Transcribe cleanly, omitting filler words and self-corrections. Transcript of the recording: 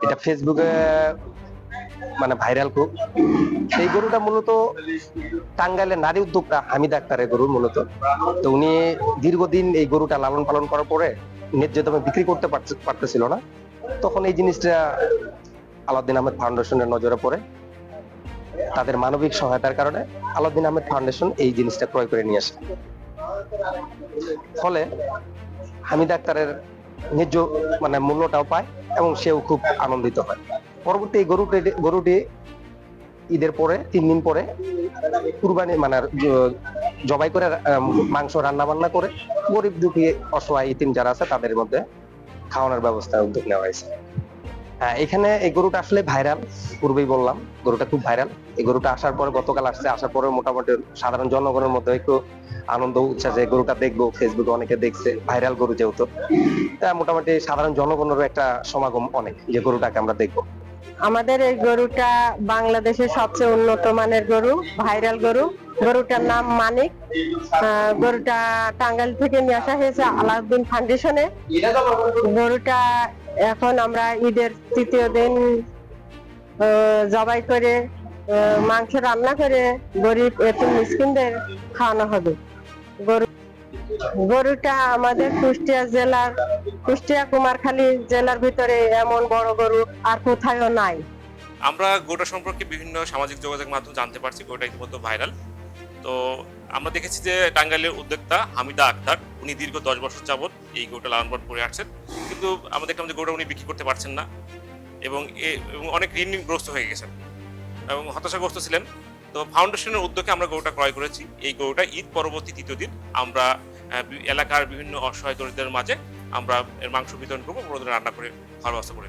এটা ফেসবুকে মানে ভাইরাল খুব। এই গরুটা মূলত টাঙ্গাইলের নারী উদ্যোক্তা হামিদা আক্তারের গরু মূলত। তো উনি দীর্ঘদিন এই গরুটা লালন পালন করার পরে ন্যায্য দামে বিক্রি করতে পারতেছিল না, তখন এই জিনিসটা আলাউদ্দিন আহমেদ ফাউন্ডেশনের নজরে পড়ে। তাদের মানবিক সহায়তার কারণে আলাউদ্দিন আহমেদ ফাউন্ডেশন এই জিনিসটা ক্রয় করে নিয়ে আসে। ফলে হামিদা আক্তারের ন্যায্য মানে মূল্যটাও পায় এবং সেও খুব আনন্দিত হয়। পরবর্তী এই গরুটি ঈদের পরে 3 দিন পরে কুরবানি মানে জবাই করে মাংস রান্না বান্না করে গরিব দুঃখী অসহায় ইতিম যারা আছে তাদের মধ্যে খাওয়ানোর ব্যবস্থা উদ্যোগ নেওয়া হয়েছে। হ্যাঁ, এখানে এই গরুটা আসলে ভাইরাল, পূর্বেই বললাম গরুটা খুব ভাইরাল। এই গরুটা আসার পরে গতকাল আসছে, আসার পরে মোটামুটি সাধারণ জনগণের মধ্যে একটু আনন্দ উচ্ছ্বাস যে গরুটা দেখবো, ফেসবুকে অনেকে দেখছে, ভাইরাল গরু যেহেতু মোটামুটি সাধারণ জনগণেরও একটা সমাগম অনেক যে গরুটাকে আমরা দেখবো। আমাদের এই গরুটা বাংলাদেশের সবচেয়ে উন্নত মানের গরু, ভাইরাল গরু। গরুটার নাম মানিক। গরুটা টাঙ্গাইল থেকে নিয়ে আসা হয়েছে আলাউদ্দিন ফাউন্ডেশনে। গরুটা এখন আমরা ঈদের 3য় দিন জবাই করে মাংস রান্না করে গরিব এতিম মিসকিনদের খাওয়ানো হবে। গরুটা আমাদের কুষ্টিয়া কুমারখালী জেলার ভিতরে এমন বড় গরু আর কোথাও নাই। আমরা গরুটা সম্পর্কে বিভিন্ন সামাজিক যোগাযোগ মাধ্যম জানতে পারছি, গরুটা ইতিমধ্যে ভাইরাল। তো আমরা দেখেছি যে টাঙ্গাইলের উদ্যোক্তা হামিদা আক্তার উনি দীর্ঘ 10 বছর যাবৎ এই গরুটা লালন পালন করে আসছেন, কিন্তু আমরা দেখলাম যে গরুটা উনি বিক্রি করতে পারছেন না এবং অনেক ঋণগ্রস্ত হয়ে গেছেন এবং হতাশাগ্রস্ত ছিলেন। তো ফাউন্ডেশনের উদ্যোগে আমরা গরুটা ক্রয় করেছি। এই গরুটা ঈদ পরবর্তী 3য় দিন আমরা এলাকার বিভিন্ন অসহায় দরিদ্রের মাঝে আমরা এর মাংস বিতরণ করবো, রান্না করে খাওয়ার ব্যবস্থা করে।